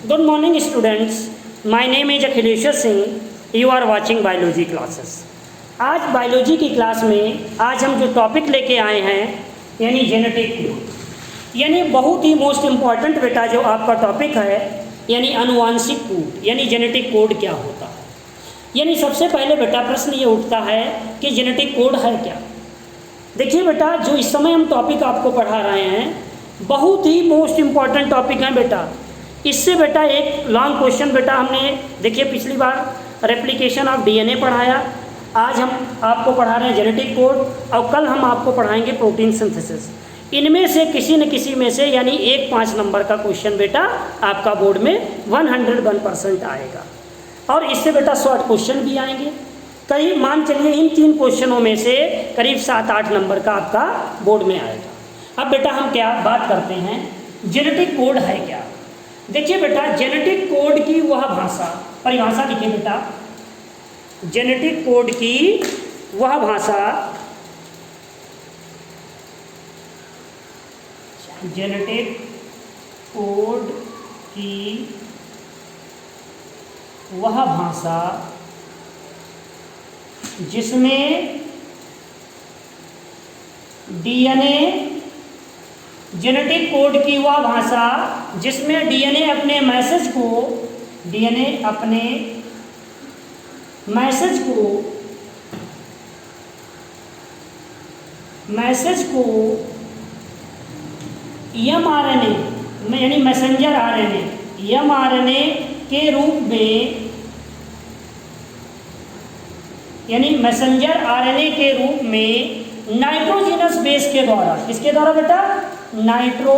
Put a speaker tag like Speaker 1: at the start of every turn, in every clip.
Speaker 1: Good morning students. My name is Akhileshwar Singh. You are watching biology classes. आज biology की class में आज हम जो टॉपिक लेके आए हैं यानी जेनेटिक कोड, यानी बहुत ही मोस्ट इम्पॉर्टेंट बेटा जो आपका टॉपिक है यानी अनुवांशिक कोड यानी जेनेटिक कोड क्या होता है। यानी सबसे पहले बेटा प्रश्न ये उठता है कि जेनेटिक कोड है क्या। देखिए बेटा, जो इस समय हम टॉपिक आपको पढ़ा रहे हैं बहुत ही मोस्ट इम्पॉर्टेंट टॉपिक है बेटा। इससे बेटा एक लॉन्ग क्वेश्चन बेटा हमने देखिए पिछली बार रेप्लिकेशन ऑफ डीएनए पढ़ाया, आज हम आपको पढ़ा रहे हैं जेनेटिक कोड और कल हम आपको पढ़ाएंगे प्रोटीन सिंथेसिस। इनमें से किसी न किसी में से यानी एक 5 नंबर का क्वेश्चन बेटा आपका बोर्ड में 101% आएगा और इससे बेटा शॉर्ट क्वेश्चन भी आएंगे। करीब मान चलिए इन 3 क्वेश्चनों में से करीब 7-8 नंबर का आपका बोर्ड में आएगा। अब बेटा हम क्या बात करते हैं, जेनेटिक कोड है क्या। देखिए बेटा, जेनेटिक कोड की वह भाषा, परिभाषा लिखिए बेटा, जेनेटिक कोड की वह भाषा, जेनेटिक कोड की वह भाषा जिसमें डीएनए, जेनेटिक कोड की वह भाषा जिसमें डीएनए अपने मैसेज को एमआरएनए यानी मैसेंजर आरएनए, एमआरएनए के रूप में यानी मैसेंजर आरएनए के रूप में नाइट्रोजीनस बेस के द्वारा, किसके द्वारा बेटा, नाइट्रोजीनस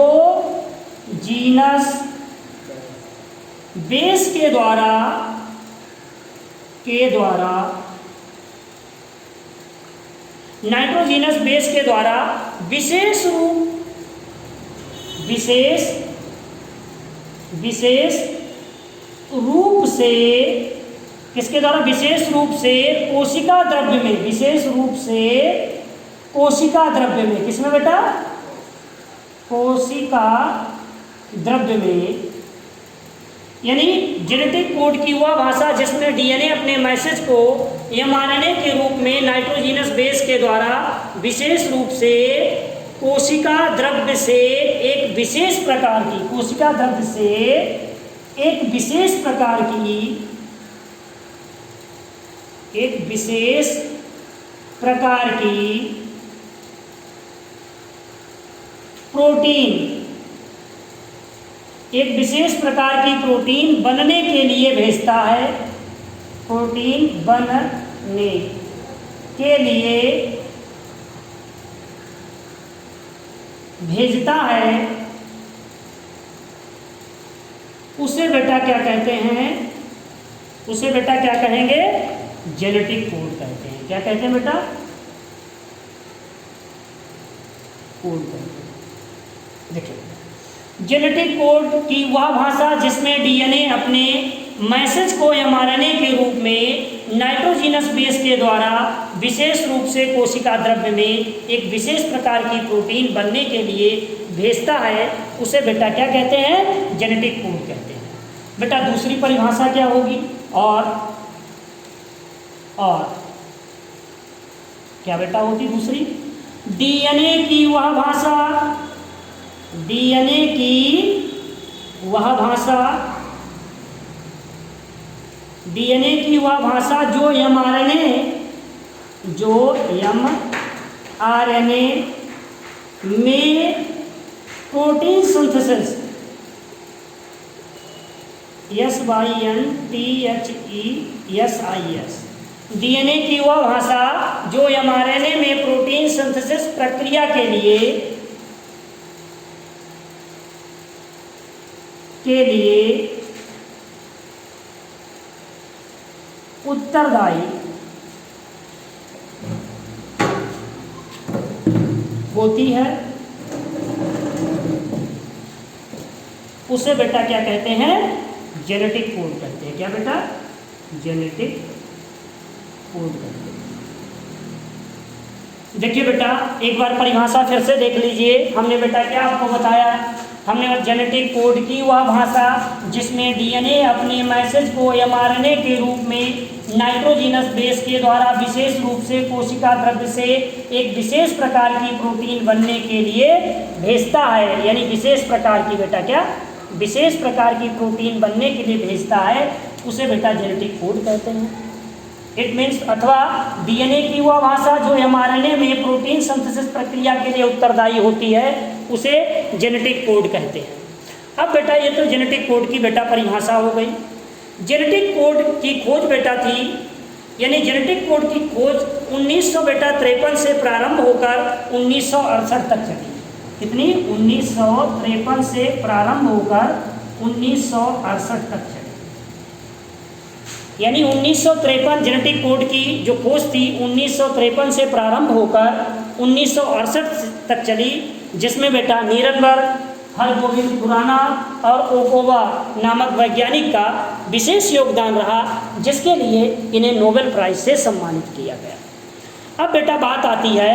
Speaker 1: बेस के द्वारा नाइट्रोजीनस बेस के द्वारा विशेष रूप से किसके द्वारा, विशेष रूप से कोशिका द्रव्य में, विशेष रूप से कोशिका द्रव्य में, किसमें बेटा, कोशिका द्रव्य में, यानी जेनेटिक कोड की वह भाषा जिसमें डीएनए अपने मैसेज को एमआरएनए के रूप में नाइट्रोजीनस बेस के द्वारा विशेष रूप से कोशिका द्रव्य से एक विशेष प्रकार की, कोशिका द्रव्य से एक विशेष प्रकार की, एक विशेष प्रकार की प्रोटीन, एक विशेष प्रकार की प्रोटीन बनने के लिए भेजता है, प्रोटीन बनने के लिए भेजता है, उसे बेटा क्या कहते हैं, उसे बेटा क्या कहेंगे, जेनेटिक कोड कहते हैं। क्या कहते हैं बेटा, कोड कहते हैं। देखिए, जेनेटिक कोड की वह भाषा जिसमें डीएनए अपने मैसेज को एमआरएनए के रूप में नाइट्रोजीनस बेस के द्वारा विशेष रूप से कोशिका द्रव्य में एक विशेष प्रकार की प्रोटीन बनने के लिए भेजता है, उसे बेटा क्या कहते हैं, जेनेटिक कोड कहते हैं। बेटा दूसरी परिभाषा क्या होगी, और क्या बेटा होती दूसरी, डीएनए की वह भाषा, डीएनए की वह भाषा, डीएनए की वह भाषा जो एमआरएनए में प्रोटीन सिंथेसिस, SYNTHESIS, डीएनए की वह भाषा जो एमआरएनए में प्रोटीन सिंथेसिस प्रक्रिया के लिए उत्तरदायी होती है, उसे बेटा क्या कहते हैं, जेनेटिक कोड कहते हैं। क्या बेटा, जेनेटिक कोड कहते हैं। देखिए बेटा, एक बार परिभाषा फिर से देख लीजिए। हमने बेटा क्या आपको बताया, हमने जेनेटिक कोड की वह भाषा जिसमें डीएनए अपने मैसेज को एमआरएनए के रूप में नाइट्रोजिनस बेस के द्वारा विशेष रूप से कोशिका द्रव्य से एक विशेष प्रकार की प्रोटीन बनने के लिए भेजता है। यानी विशेष प्रकार की बेटा क्या, विशेष प्रकार की प्रोटीन बनने के लिए भेजता है, उसे बेटा जेनेटिक कोड कहते हैं। इट मीन्स अथवा डीएनए की वह भाषा जो एमआरएनए में प्रोटीन सिंथेसिस प्रक्रिया के लिए उत्तरदायी होती है, उसे जेनेटिक कोड कहते हैं। अब बेटा ये तो जेनेटिक कोड की बेटा परिभाषा हो गई। जेनेटिक कोड की खोज बेटा थी, यानी जेनेटिक कोड की खोज 1953 से प्रारंभ होकर 1968 तक चली। कितनी? 1953 से प्रारंभ होकर 1968 तक चली। यानी 1953 जेनेटिक कोड की जो खोज थी 1953 से प्रारंभ होकर 1968 तक चली, जिसमें बेटा नीरनबर्ग, हरगोविंद खुराना और ओकोवा नामक वैज्ञानिक का विशेष योगदान रहा, जिसके लिए इन्हें नोबेल प्राइज से सम्मानित किया गया। अब बेटा बात आती है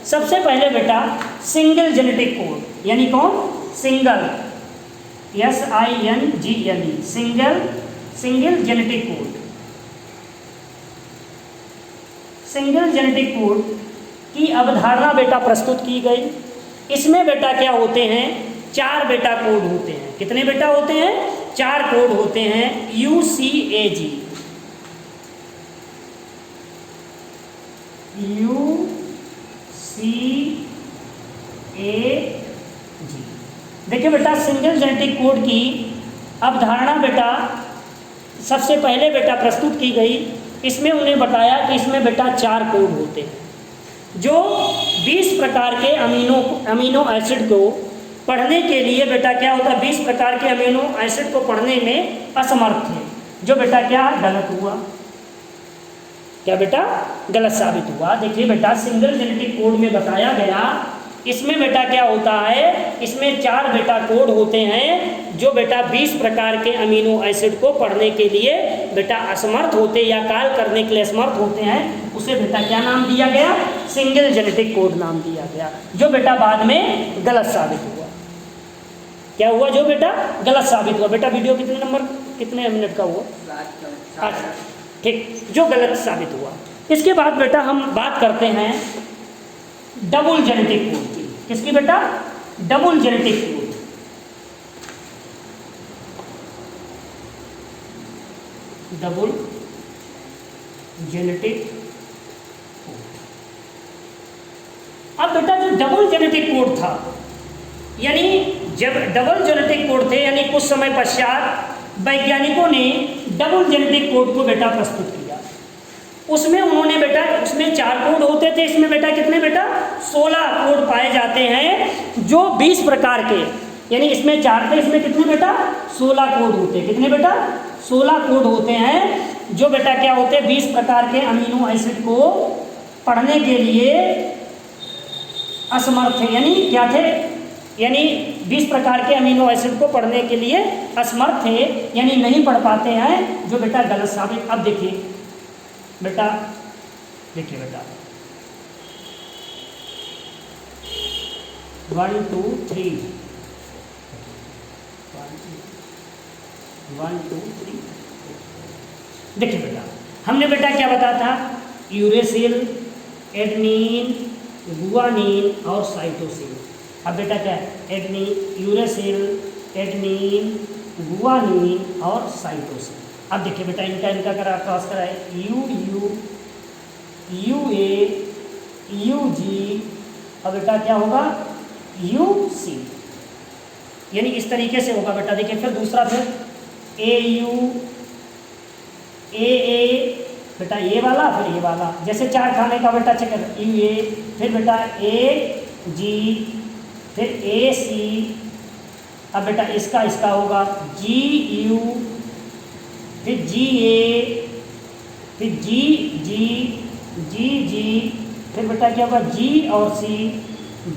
Speaker 1: सबसे पहले बेटा सिंगल जेनेटिक कोड, यानी कौन? Single, SINGLE, single genetic code. Single genetic code की अवधारणा बेटा प्रस्तुत की गई। इसमें बेटा क्या होते हैं? 4 बेटा कोड होते हैं। कितने बेटा होते हैं? 4 कोड होते हैं। UCAG, देखिए बेटा सिंगल जेनेटिक कोड की अवधारणा बेटा सबसे पहले बेटा प्रस्तुत की गई। इसमें उन्हें बताया कि इसमें बेटा 4 कोड होते हैं जो 20 प्रकार के अमीनो एसिड को पढ़ने के लिए बेटा क्या होता है, 20 प्रकार के अमीनो एसिड को पढ़ने में असमर्थ थे, जो बेटा क्या गलत हुआ। क्या बेटा? गलत साबित हुआ। देखिए बेटा सिंगल जेनेटिक कोड में बताया गया, इसमें बेटा क्या होता है, इसमें 4 बेटा कोड होते हैं जो बेटा 20 प्रकार के अमीनो एसिड को पढ़ने के लिए बेटा असमर्थ होते या कार्य करने के लिए असमर्थ होते हैं, उसे बेटा क्या नाम दिया गया? सिंगल जेनेटिक कोड नाम दिया गया, जो बेटा बाद में गलत साबित हुआ। क्या हुआ? जो बेटा गलत साबित हुआ। बेटा वीडियो कितने मिनट का हुआ? अच्छा ठीक, जो गलत साबित हुआ। इसके बाद बेटा हम बात करते हैं डबल जेनेटिक कोड की। किसकी बेटा? Double genetic code. Double genetic code. अब बेटा जो डबल जेनेटिक कोड था, यानी जब डबल जेनेटिक कोड थे, यानी कुछ समय पश्चात वैज्ञानिकों ने डबल जेनेटिक कोड को बेटा प्रस्तुत किया। उसमें उन्होंने बेटा, उसमें 4 कोड होते थे, इसमें बेटा कितने बेटा? 16 कोड पाए जाते हैं जो 20 प्रकार के, यानी इसमें 4 थे, इसमें कितने बेटा? 16 कोड होते हैं। कितने बेटा? 16 कोड होते हैं जो बेटा क्या होते हैं? 20 प्रकार के अमीनो एसिड को पढ़ने के लिए असमर्थ थे। यानी क्या थे? यानी 20 प्रकार के अमीनो एसिड को पढ़ने के लिए असमर्थ थे, यानी नहीं पढ़ पाते हैं, जो बेटा गलत साबित। अब देखिए बेटा, देखिए बेटा 1 2 3 1 2 3। देखिए बेटा हमने बेटा क्या बताया था? यूरेसिल, एडेनिन, गुआनिन और साइटोसिन। अब बेटा क्या है? एडेनिन, यूरेसिल, एडेनिन, गुआनिन और साइटोसिन। अब देखिए बेटा इनका क्रॉस कराए, UU, UA, UG, अब बेटा क्या होगा? UC। यानी इस तरीके से होगा बेटा। देखिए फिर दूसरा, फिर AU, AA, बेटा ये वाला, फिर ये वाला, जैसे 4 खाने का बेटा चक्कर, UA, फिर बेटा AG, फिर AC, अब बेटा इसका होगा GU, फिर GA, फिर GG, GG, फिर बेटा क्या होगा? G और C,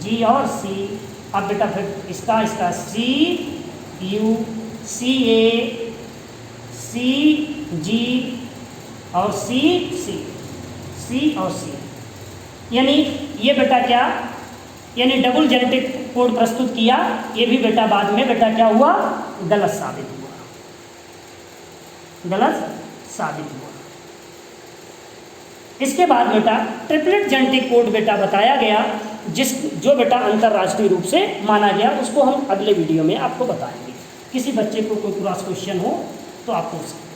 Speaker 1: G और C। अब बेटा फिर इसका CU, CA, CG और C और C। यानी
Speaker 2: ये बेटा क्या, यानी डबल जेनेटिक कोड प्रस्तुत किया, ये भी बेटा बाद में बेटा क्या हुआ, गलत साबित हुआ, गलत साबित हुआ। इसके बाद बेटा ट्रिपलेट जेनेटिक कोड बेटा बताया गया, जो बेटा अंतर्राष्ट्रीय रूप से माना गया, उसको हम अगले वीडियो में आपको बताएंगे। किसी बच्चे को कोई क्रॉस क्वेश्चन हो तो आप पूछ सकते हैं।